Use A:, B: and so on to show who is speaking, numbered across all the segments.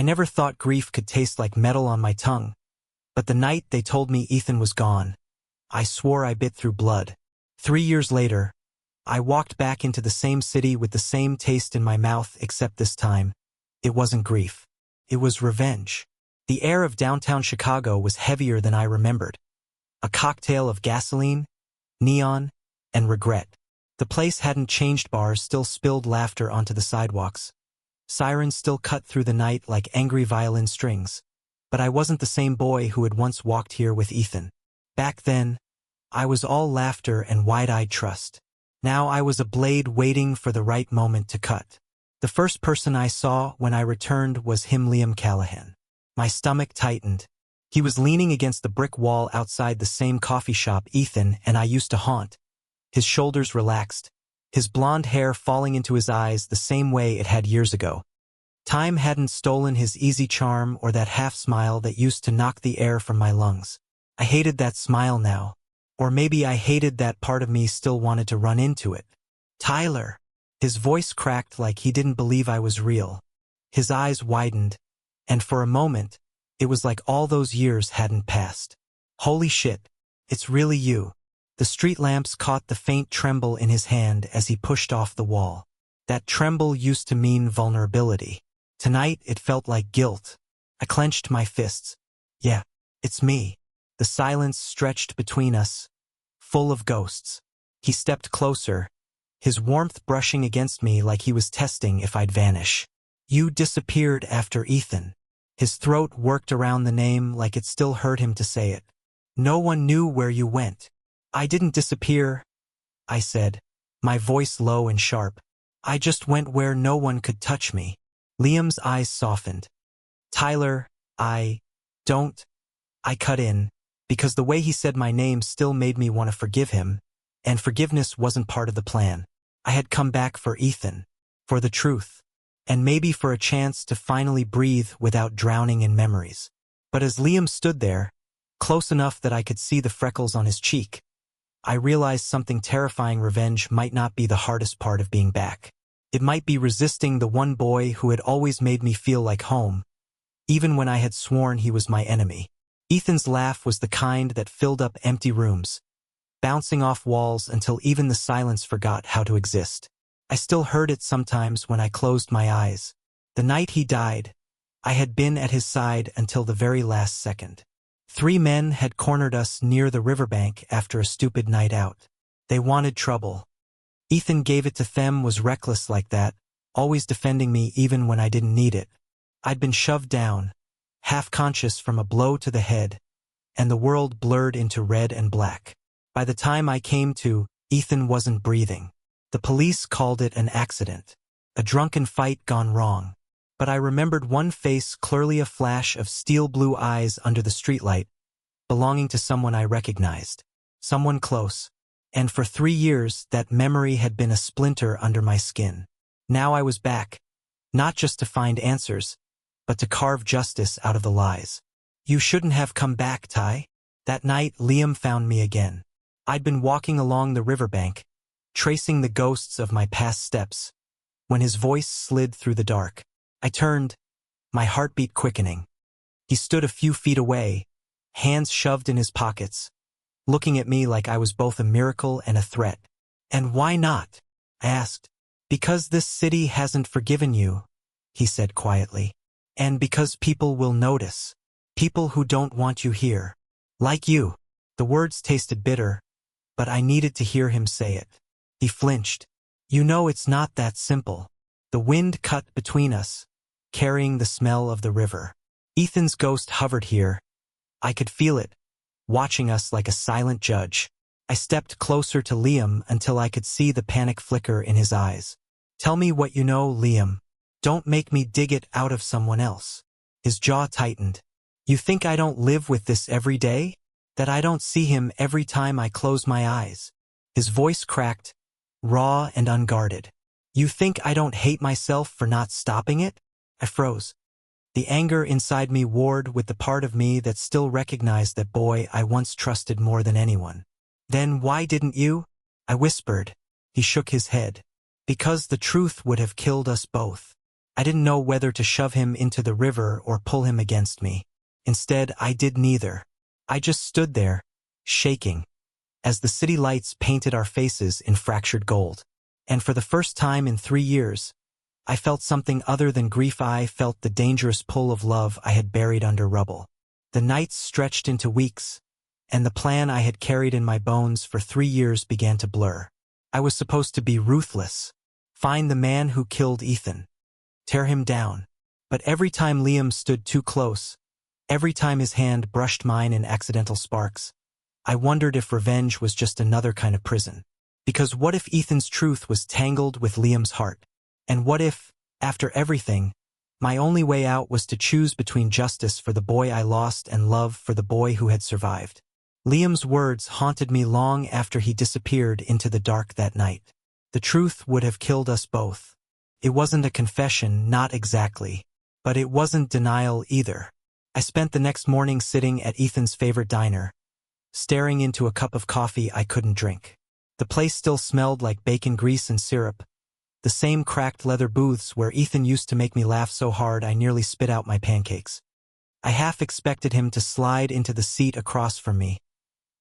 A: I never thought grief could taste like metal on my tongue. But the night they told me Ethan was gone, I swore I bit through blood. 3 years later, I walked back into the same city with the same taste in my mouth, except this time, it wasn't grief. It was revenge. The air of downtown Chicago was heavier than I remembered. A cocktail of gasoline, neon, and regret. The place hadn't changed. Bars still spilled laughter onto the sidewalks. Sirens still cut through the night like angry violin strings. But I wasn't the same boy who had once walked here with Ethan. Back then, I was all laughter and wide-eyed trust. Now I was a blade waiting for the right moment to cut. The first person I saw when I returned was him, Liam Callahan. My stomach tightened. He was leaning against the brick wall outside the same coffee shop Ethan and I used to haunt. His shoulders relaxed, his blonde hair falling into his eyes the same way it had years ago. Time hadn't stolen his easy charm or that half-smile that used to knock the air from my lungs. I hated that smile now. Or maybe I hated that part of me still wanted to run into it. Tyler. His voice cracked like he didn't believe I was real. His eyes widened, and for a moment, it was like all those years hadn't passed. Holy shit, it's really you. The street lamps caught the faint tremble in his hand as he pushed off the wall. That tremble used to mean vulnerability. Tonight it felt like guilt. I clenched my fists. Yeah, it's me. The silence stretched between us, full of ghosts. He stepped closer, his warmth brushing against me like he was testing if I'd vanish. You disappeared after Ethan. His throat worked around the name like it still hurt him to say it. No one knew where you went. I didn't disappear, I said, my voice low and sharp. I just went where no one could touch me. Liam's eyes softened. Tyler, I cut in, because the way he said my name still made me want to forgive him, and forgiveness wasn't part of the plan. I had come back for Ethan, for the truth, and maybe for a chance to finally breathe without drowning in memories. But as Liam stood there, close enough that I could see the freckles on his cheek, I realized something terrifying. Revenge might not be the hardest part of being back. It might be resisting the one boy who had always made me feel like home, even when I had sworn he was my enemy. Ethan's laugh was the kind that filled up empty rooms, bouncing off walls until even the silence forgot how to exist. I still heard it sometimes when I closed my eyes. The night he died, I had been at his side until the very last second. 3 men had cornered us near the riverbank after a stupid night out. They wanted trouble. Ethan gave it to them, was reckless like that, always defending me even when I didn't need it. I'd been shoved down, half-conscious from a blow to the head, and the world blurred into red and black. By the time I came to, Ethan wasn't breathing. The police called it an accident, a drunken fight gone wrong. But I remembered one face clearly, a flash of steel-blue eyes under the streetlight, belonging to someone I recognized, someone close. And for 3 years that memory had been a splinter under my skin. Now I was back, not just to find answers, but to carve justice out of the lies. You shouldn't have come back, Ty. That night Liam found me again. I'd been walking along the riverbank, tracing the ghosts of my past steps, when his voice slid through the dark. I turned, my heartbeat quickening. He stood a few feet away, hands shoved in his pockets, looking at me like I was both a miracle and a threat. And why not? I asked. Because this city hasn't forgiven you, he said quietly. And because people will notice. People who don't want you here. Like you. The words tasted bitter, but I needed to hear him say it. He flinched. You know it's not that simple. The wind cut between us, carrying the smell of the river. Ethan's ghost hovered here. I could feel it, watching us like a silent judge. I stepped closer to Liam until I could see the panic flicker in his eyes. Tell me what you know, Liam. Don't make me dig it out of someone else. His jaw tightened. You think I don't live with this every day? That I don't see him every time I close my eyes? His voice cracked, raw and unguarded. You think I don't hate myself for not stopping it? I froze. The anger inside me warred with the part of me that still recognized that boy I once trusted more than anyone. Then why didn't you? I whispered. He shook his head. Because the truth would have killed us both. I didn't know whether to shove him into the river or pull him against me. Instead, I did neither. I just stood there, shaking, as the city lights painted our faces in fractured gold. And for the first time in 3 years, I felt something other than grief. I felt the dangerous pull of love I had buried under rubble. The nights stretched into weeks, and the plan I had carried in my bones for 3 years began to blur. I was supposed to be ruthless, find the man who killed Ethan, tear him down. But every time Liam stood too close, every time his hand brushed mine in accidental sparks, I wondered if revenge was just another kind of prison. Because what if Ethan's truth was tangled with Liam's heart? And what if, after everything, my only way out was to choose between justice for the boy I lost and love for the boy who had survived? Liam's words haunted me long after he disappeared into the dark that night. The truth would have killed us both. It wasn't a confession, not exactly. But it wasn't denial either. I spent the next morning sitting at Ethan's favorite diner, staring into a cup of coffee I couldn't drink. The place still smelled like bacon grease and syrup, the same cracked leather booths where Ethan used to make me laugh so hard I nearly spit out my pancakes. I half expected him to slide into the seat across from me,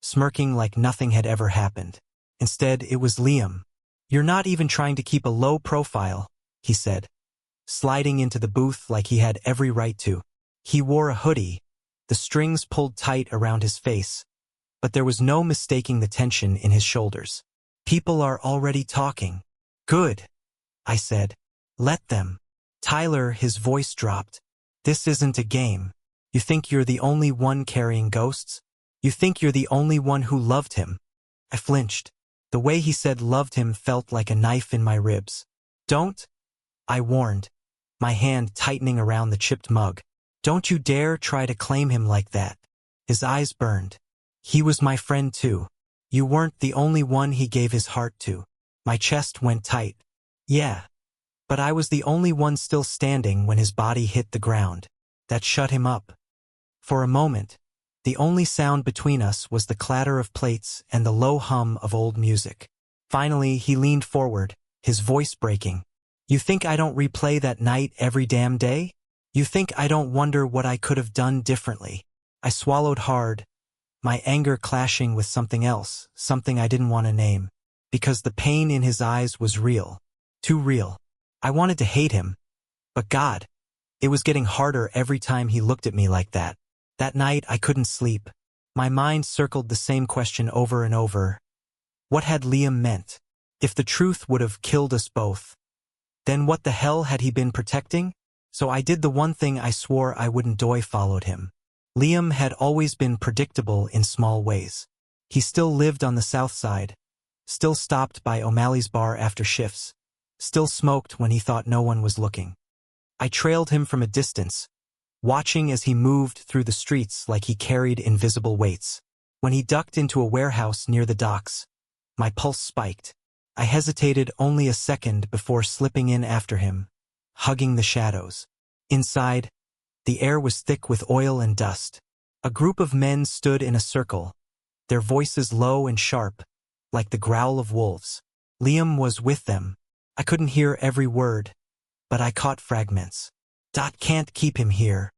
A: smirking like nothing had ever happened. Instead, it was Liam. "You're not even trying to keep a low profile," he said, sliding into the booth like he had every right to. He wore a hoodie, the strings pulled tight around his face, but there was no mistaking the tension in his shoulders. "People are already talking." "Good," I said. "Let them." "Tyler," his voice dropped. "This isn't a game. You think you're the only one carrying ghosts? You think you're the only one who loved him?" I flinched. The way he said loved him felt like a knife in my ribs. "Don't," I warned, my hand tightening around the chipped mug. "Don't you dare try to claim him like that." His eyes burned. "He was my friend too. You weren't the only one he gave his heart to." My chest went tight. Yeah, but I was the only one still standing when his body hit the ground. That shut him up. For a moment, the only sound between us was the clatter of plates and the low hum of old music. Finally, he leaned forward, his voice breaking. "You think I don't replay that night every damn day? You think I don't wonder what I could have done differently?" I swallowed hard, my anger clashing with something else, something I didn't want to name, because the pain in his eyes was real. Too real. I wanted to hate him, but God, it was getting harder every time he looked at me like that. That night I couldn't sleep. My mind circled the same question over and over. What had Liam meant? If the truth would have killed us both, then what the hell had he been protecting? So I did the one thing I swore I wouldn't do. I followed him. Liam had always been predictable in small ways. He still lived on the south side, still stopped by O'Malley's bar after shifts, still smoked when he thought no one was looking. I trailed him from a distance, watching as he moved through the streets like he carried invisible weights. When he ducked into a warehouse near the docks, my pulse spiked. I hesitated only a second before slipping in after him, hugging the shadows. Inside, the air was thick with oil and dust. A group of men stood in a circle, their voices low and sharp, like the growl of wolves. Liam was with them. I couldn't hear every word, but I caught fragments. "Can't keep him here.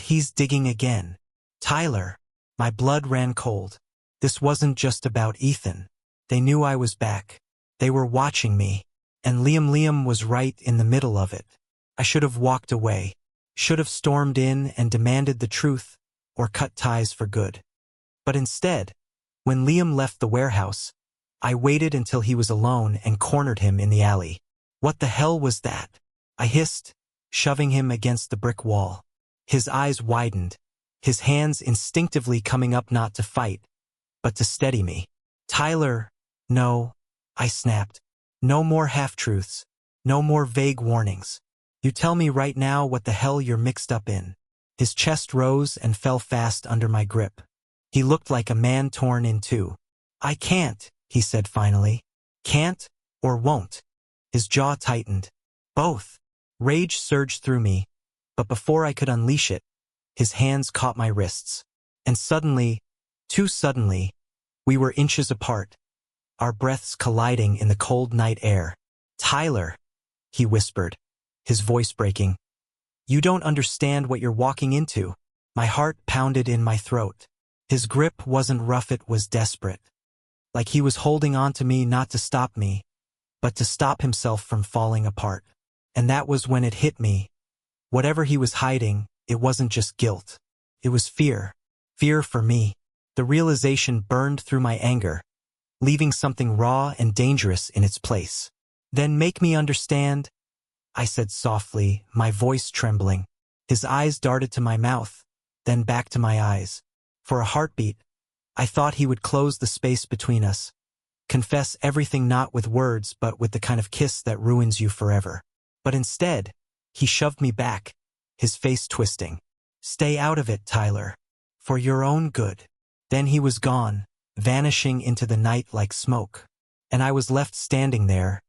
A: He's digging again. Tyler." My blood ran cold. This wasn't just about Ethan. They knew I was back. They were watching me. And Liam was right in the middle of it. I should have walked away. Should have stormed in and demanded the truth, or cut ties for good. But instead, when Liam left the warehouse, I waited until he was alone and cornered him in the alley. "What the hell was that?" I hissed, shoving him against the brick wall. His eyes widened, his hands instinctively coming up not to fight, but to steady me. "Tyler, no," I snapped. "No more half-truths. No more vague warnings. You tell me right now what the hell you're mixed up in." His chest rose and fell fast under my grip. He looked like a man torn in two. "I can't," he said finally. "Can't or won't." His jaw tightened. "Both." Rage surged through me, but before I could unleash it, his hands caught my wrists. And suddenly, too suddenly, we were inches apart, our breaths colliding in the cold night air. "Tyler," he whispered, his voice breaking. "You don't understand what you're walking into." My heart pounded in my throat. His grip wasn't rough, it was desperate. Like he was holding on to me not to stop me, but to stop himself from falling apart. And that was when it hit me. Whatever he was hiding, it wasn't just guilt. It was fear. Fear for me. The realization burned through my anger, leaving something raw and dangerous in its place. "Then make me understand," I said softly, my voice trembling. His eyes darted to my mouth, then back to my eyes. For a heartbeat, I thought he would close the space between us, confess everything not with words but with the kind of kiss that ruins you forever. But instead, he shoved me back, his face twisting. "Stay out of it, Tyler. For your own good." Then he was gone, vanishing into the night like smoke. And I was left standing there,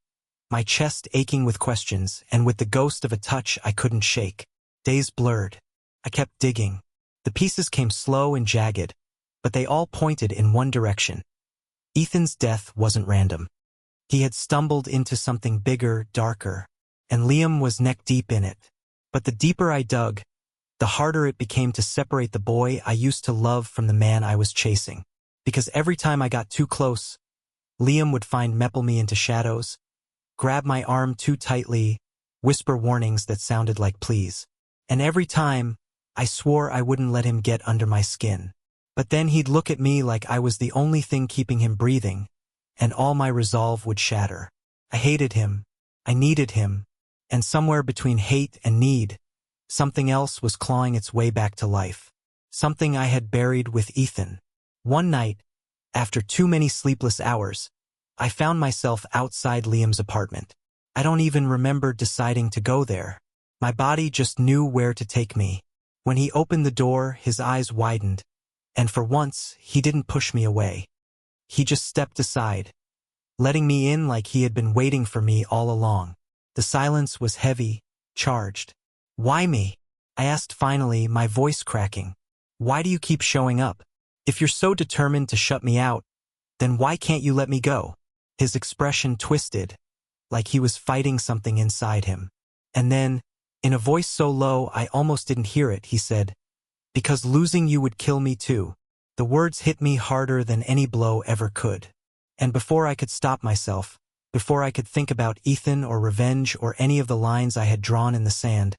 A: my chest aching with questions and with the ghost of a touch I couldn't shake. Days blurred. I kept digging. The pieces came slow and jagged, but they all pointed in one direction. Ethan's death wasn't random. He had stumbled into something bigger, darker, and Liam was neck-deep in it. But the deeper I dug, the harder it became to separate the boy I used to love from the man I was chasing. Because every time I got too close, Liam would find me into shadows, grab my arm too tightly, whisper warnings that sounded like pleas. And every time, I swore I wouldn't let him get under my skin. But then he'd look at me like I was the only thing keeping him breathing, and all my resolve would shatter. I hated him. I needed him. And somewhere between hate and need, something else was clawing its way back to life. Something I had buried with Ethan. One night, after too many sleepless hours, I found myself outside Liam's apartment. I don't even remember deciding to go there. My body just knew where to take me. When he opened the door, his eyes widened, and for once, he didn't push me away. He just stepped aside, letting me in like he had been waiting for me all along. The silence was heavy, charged. "Why me?" I asked finally, my voice cracking. "Why do you keep showing up? If you're so determined to shut me out, then why can't you let me go?" His expression twisted, like he was fighting something inside him. And then, in a voice so low I almost didn't hear it, he said, "Because losing you would kill me too." The words hit me harder than any blow ever could. And before I could stop myself, before I could think about Ethan or revenge or any of the lines I had drawn in the sand,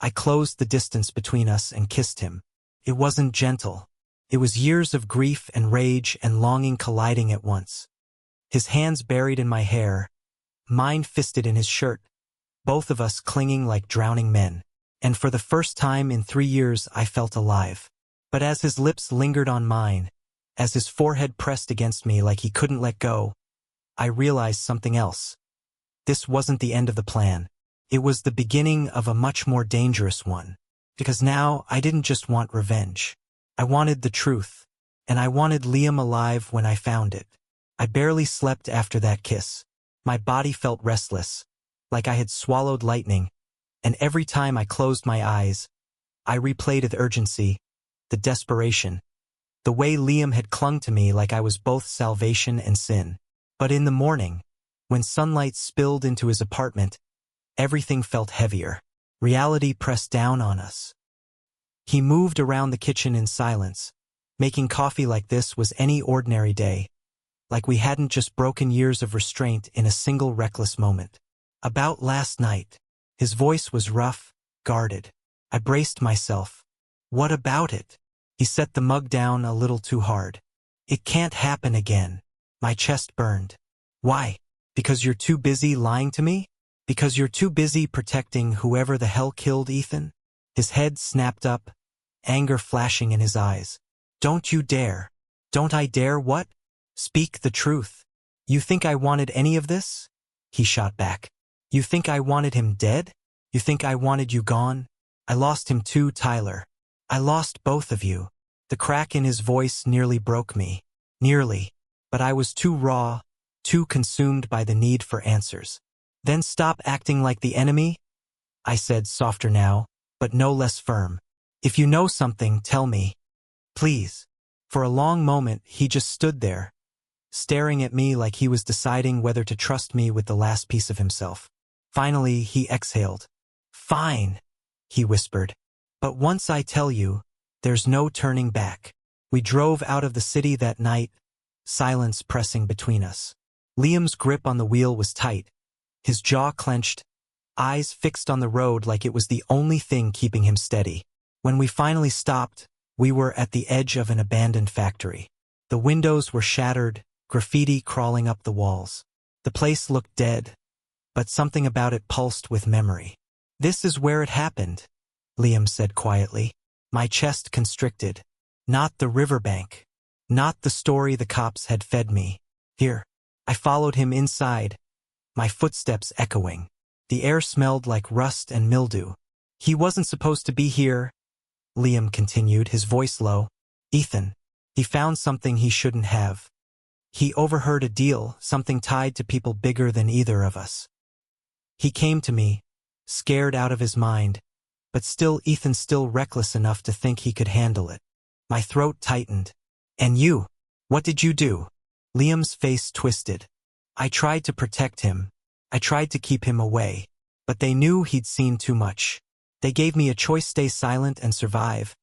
A: I closed the distance between us and kissed him. It wasn't gentle. It was years of grief and rage and longing colliding at once. His hands buried in my hair, mine fisted in his shirt, both of us clinging like drowning men. And for the first time in 3 years I felt alive. But as his lips lingered on mine, as his forehead pressed against me like he couldn't let go, I realized something else. This wasn't the end of the plan. It was the beginning of a much more dangerous one. Because now I didn't just want revenge. I wanted the truth. And I wanted Liam alive when I found it. I barely slept after that kiss. My body felt restless, like I had swallowed lightning, and every time I closed my eyes, I replayed with urgency, the desperation, the way Liam had clung to me like I was both salvation and sin. But in the morning, when sunlight spilled into his apartment, everything felt heavier. Reality pressed down on us. He moved around the kitchen in silence, making coffee like this was any ordinary day, like we hadn't just broken years of restraint in a single reckless moment. "About last night." His voice was rough, guarded. I braced myself. "What about it?" He set the mug down a little too hard. "It can't happen again." My chest burned. "Why? Because you're too busy lying to me? Because you're too busy protecting whoever the hell killed Ethan?" His head snapped up, anger flashing in his eyes. "Don't you dare." "Don't I dare what?" "Speak the truth. You think I wanted any of this?" He shot back. "You think I wanted him dead? You think I wanted you gone? I lost him too, Tyler. I lost both of you." The crack in his voice nearly broke me. Nearly. But I was too raw, too consumed by the need for answers. "Then stop acting like the enemy," I said, softer now, but no less firm. "If you know something, tell me. Please." For a long moment, he just stood there, staring at me like he was deciding whether to trust me with the last piece of himself. Finally, he exhaled. Fine, he whispered. But once I tell you, there's no turning back. We drove out of the city that night, silence pressing between us. Liam's grip on the wheel was tight, his jaw clenched, eyes fixed on the road like it was the only thing keeping him steady. When we finally stopped, we were at the edge of an abandoned factory. The windows were shattered, graffiti crawling up the walls. The place looked dead, but something about it pulsed with memory. "This is where it happened," Liam said quietly. My chest constricted. Not the riverbank. Not the story the cops had fed me. Here. I followed him inside, my footsteps echoing. The air smelled like rust and mildew. "He wasn't supposed to be here," Liam continued, his voice low. "Ethan. He found something he shouldn't have. He overheard a deal, something tied to people bigger than either of us. He came to me, scared out of his mind, but still reckless enough to think he could handle it." My throat tightened. "And you? What did you do?" Liam's face twisted. "I tried to protect him. I tried to keep him away. But they knew he'd seen too much. They gave me a choice: stay silent and survive,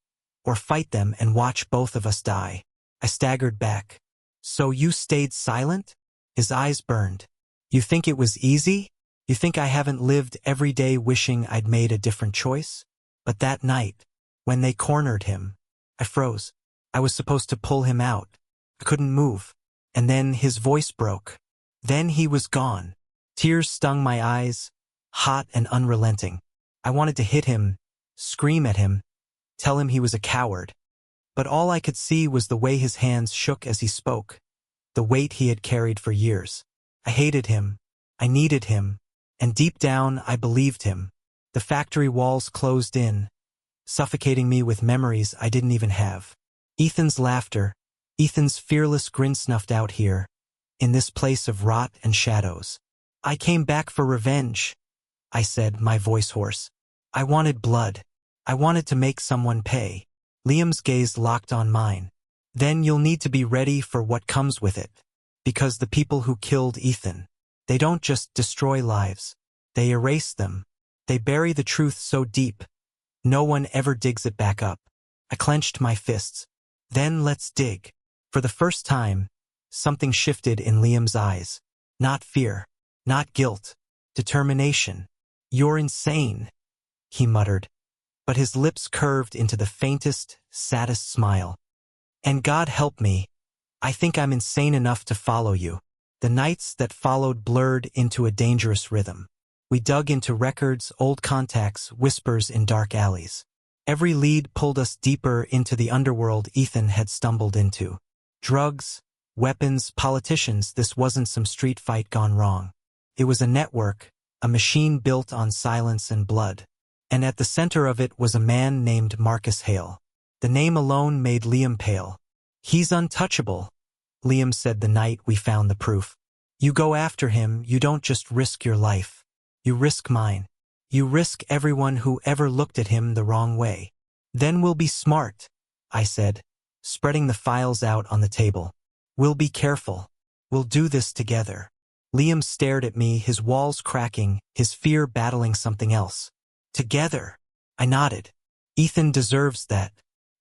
A: or fight them and watch both of us die." I staggered back. "So you stayed silent?" His eyes burned. "You think it was easy? You think I haven't lived every day wishing I'd made a different choice? But that night, when they cornered him, I froze. I was supposed to pull him out. I couldn't move. And then his voice broke. Then he was gone. Tears stung my eyes, hot and unrelenting. I wanted to hit him, scream at him, tell him he was a coward. But all I could see was the way his hands shook as he spoke, the weight he had carried for years. I hated him. I needed him. And deep down, I believed him. The factory walls closed in, suffocating me with memories I didn't even have. Ethan's laughter, Ethan's fearless grin snuffed out here, in this place of rot and shadows. "I came back for revenge," I said, my voice hoarse. "I wanted blood. I wanted to make someone pay." Liam's gaze locked on mine. "Then you'll need to be ready for what comes with it. Because the people who killed Ethan, they don't just destroy lives. They erase them. They bury the truth so deep, no one ever digs it back up." I clenched my fists. "Then let's dig." For the first time, something shifted in Liam's eyes. Not fear, not guilt, determination. "You're insane," he muttered, but his lips curved into the faintest, saddest smile. "And God help me, I think I'm insane enough to follow you." The nights that followed blurred into a dangerous rhythm. We dug into records, old contacts, whispers in dark alleys. Every lead pulled us deeper into the underworld Ethan had stumbled into. Drugs, weapons, politicians, this wasn't some street fight gone wrong. It was a network, a machine built on silence and blood. And at the center of it was a man named Marcus Hale. The name alone made Liam pale. "He's untouchable," Liam said the night we found the proof. "You go after him, you don't just risk your life. You risk mine. You risk everyone who ever looked at him the wrong way." "Then we'll be smart," I said, spreading the files out on the table. "We'll be careful. We'll do this together." Liam stared at me, his walls cracking, his fear battling something else. "Together," I nodded. "Ethan deserves that.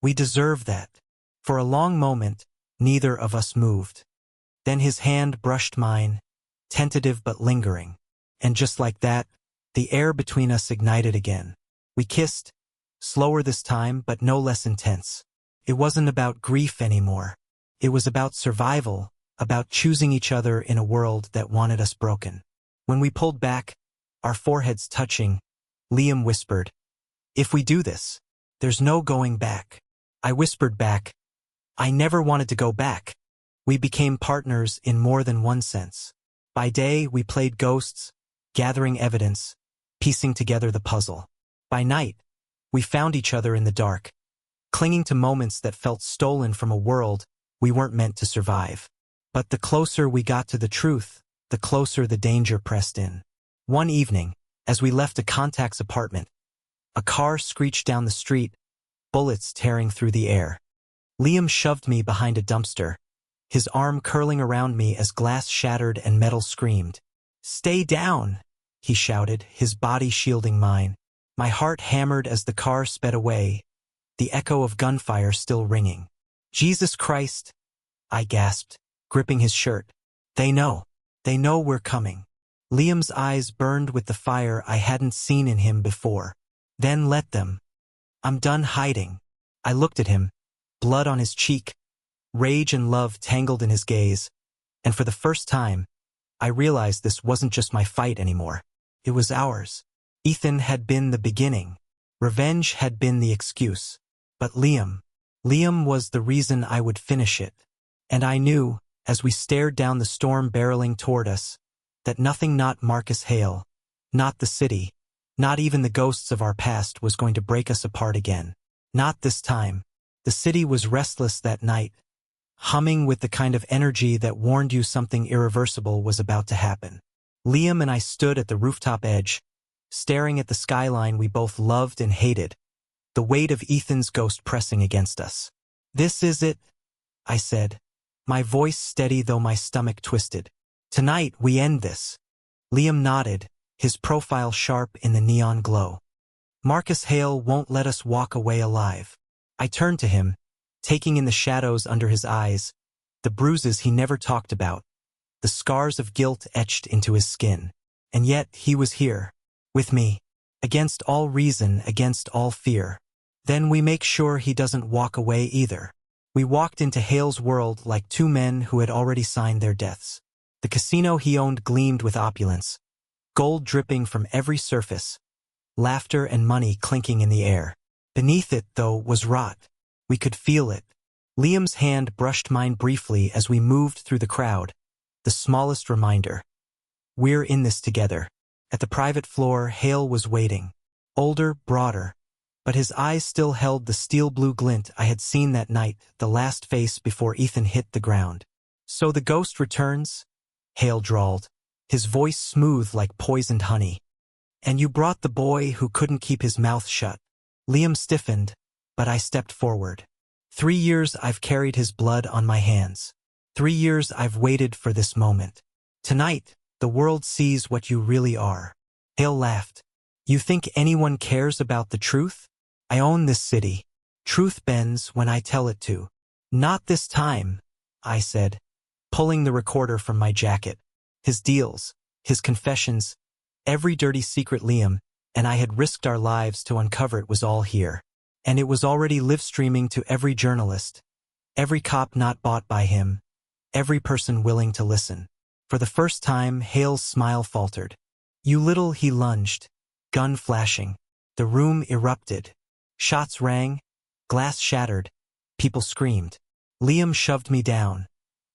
A: We deserve that." For a long moment, neither of us moved. Then his hand brushed mine, tentative but lingering. And just like that, the air between us ignited again. We kissed, slower this time, but no less intense. It wasn't about grief anymore. It was about survival, about choosing each other in a world that wanted us broken. When we pulled back, our foreheads touching, Liam whispered, "If we do this, there's no going back." I whispered back, "I never wanted to go back." We became partners in more than one sense. By day, we played ghosts, gathering evidence, piecing together the puzzle. By night, we found each other in the dark, clinging to moments that felt stolen from a world we weren't meant to survive. But the closer we got to the truth, the closer the danger pressed in. One evening, as we left a contact's apartment, a car screeched down the street, bullets tearing through the air. Liam shoved me behind a dumpster, his arm curling around me as glass shattered and metal screamed. "Stay down," he shouted, his body shielding mine. My heart hammered as the car sped away, the echo of gunfire still ringing. Jesus Christ, I gasped, gripping his shirt. They know. They know we're coming. Liam's eyes burned with the fire I hadn't seen in him before. Then let them. I'm done hiding. I looked at him, blood on his cheek, rage and love tangled in his gaze, and for the first time, I realized this wasn't just my fight anymore. It was ours. Ethan had been the beginning. Revenge had been the excuse. But Liam was the reason I would finish it. And I knew, as we stared down the storm barreling toward us, that nothing, not Marcus Hale, not the city, not even the ghosts of our past, was going to break us apart again. Not this time. The city was restless that night, humming with the kind of energy that warned you something irreversible was about to happen. Liam and I stood at the rooftop edge, staring at the skyline we both loved and hated, the weight of Ethan's ghost pressing against us. This is it, I said, my voice steady though my stomach twisted. Tonight we end this. Liam nodded, his profile sharp in the neon glow. Marcus Hale won't let us walk away alive. I turned to him, taking in the shadows under his eyes, the bruises he never talked about, the scars of guilt etched into his skin. And yet he was here, with me, against all reason, against all fear. Then we make sure he doesn't walk away either. We walked into Hale's world like two men who had already signed their deaths. The casino he owned gleamed with opulence, gold dripping from every surface, laughter and money clinking in the air. Beneath it, though, was rot. We could feel it. Liam's hand brushed mine briefly as we moved through the crowd, the smallest reminder. We're in this together. At the private floor, Hale was waiting. Older, broader, but his eyes still held the steel-blue glint I had seen that night, the last face before Ethan hit the ground. So the ghost returns? Hale drawled, his voice smooth like poisoned honey. And you brought the boy who couldn't keep his mouth shut. Liam stiffened, but I stepped forward. 3 years I've carried his blood on my hands. 3 years I've waited for this moment. Tonight, the world sees what you really are. Hale laughed. You think anyone cares about the truth? I own this city. Truth bends when I tell it to. Not this time, I said, pulling the recorder from my jacket. His deals, his confessions, every dirty secret Liam and I had risked our lives to uncover it was all here. And it was already live-streaming to every journalist, every cop not bought by him, every person willing to listen. For the first time, Hale's smile faltered. You little, he lunged, gun flashing. The room erupted. Shots rang, glass shattered, people screamed. Liam shoved me down,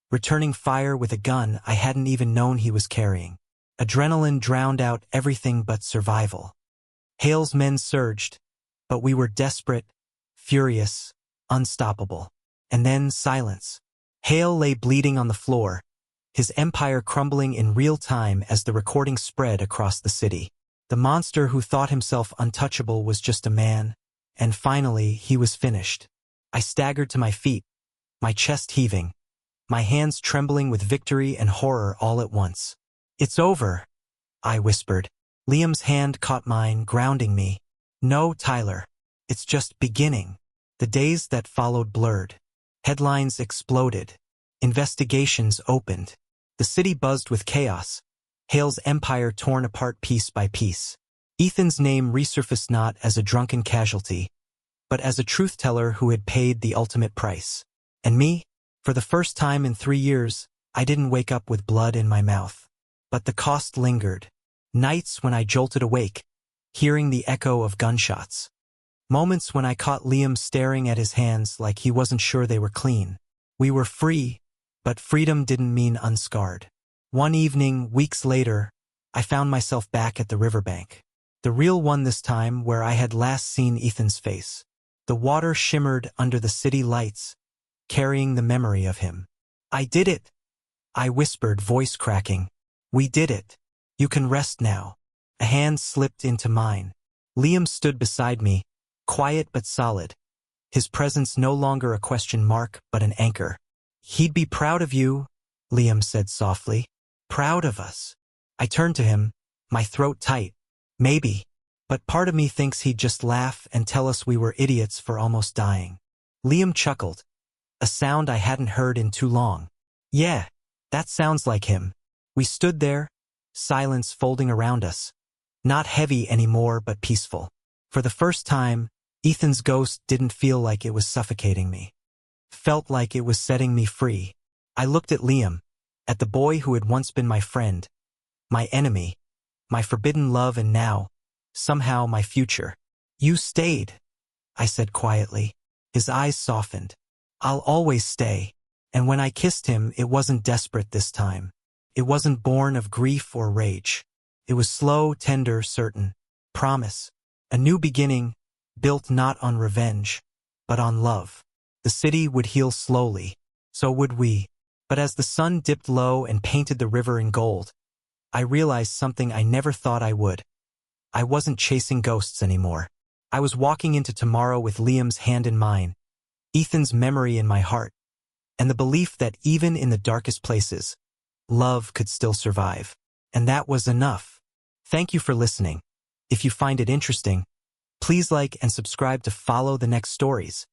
A: returning fire with a gun I hadn't even known he was carrying. Adrenaline drowned out everything but survival. Hale's men surged, but we were desperate, furious, unstoppable. And then silence. Hale lay bleeding on the floor, his empire crumbling in real time as the recording spread across the city. The monster who thought himself untouchable was just a man, and finally he was finished. I staggered to my feet, my chest heaving, my hands trembling with victory and horror all at once. It's over, I whispered. Liam's hand caught mine, grounding me. No, Tyler. It's just beginning. The days that followed blurred. Headlines exploded. Investigations opened. The city buzzed with chaos. Hale's empire torn apart piece by piece. Ethan's name resurfaced not as a drunken casualty, but as a truth-teller who had paid the ultimate price. And me? For the first time in 3 years, I didn't wake up with blood in my mouth. But the cost lingered. Nights when I jolted awake, hearing the echo of gunshots. Moments when I caught Liam staring at his hands like he wasn't sure they were clean. We were free, but freedom didn't mean unscarred. One evening, weeks later, I found myself back at the riverbank. The real one this time, where I had last seen Ethan's face. The water shimmered under the city lights, carrying the memory of him. I did it, I whispered, voice cracking. We did it. You can rest now. A hand slipped into mine. Liam stood beside me, quiet but solid, his presence no longer a question mark but an anchor. He'd be proud of you, Liam said softly. Proud of us. I turned to him, my throat tight. Maybe, But part of me thinks he'd just laugh and tell us we were idiots for almost dying. Liam chuckled, a sound I hadn't heard in too long. Yeah, that sounds like him. We stood there, silence folding around us. Not heavy anymore, but peaceful. For the first time, Ethan's ghost didn't feel like it was suffocating me. Felt like it was setting me free. I looked at Liam, at the boy who had once been my friend, my enemy, my forbidden love, and now, somehow, my future. You stayed, I said quietly. His eyes softened. I'll always stay. And when I kissed him, it wasn't desperate this time. It wasn't born of grief or rage. It was slow, tender, certain. Promise. A new beginning, built not on revenge, but on love. The city would heal slowly. So would we. But as the sun dipped low and painted the river in gold, I realized something I never thought I would. I wasn't chasing ghosts anymore. I was walking into tomorrow with Liam's hand in mine, Ethan's memory in my heart, and the belief that even in the darkest places, love could still survive. And that was enough. Thank you for listening. If you find it interesting, please like and subscribe to follow the next stories.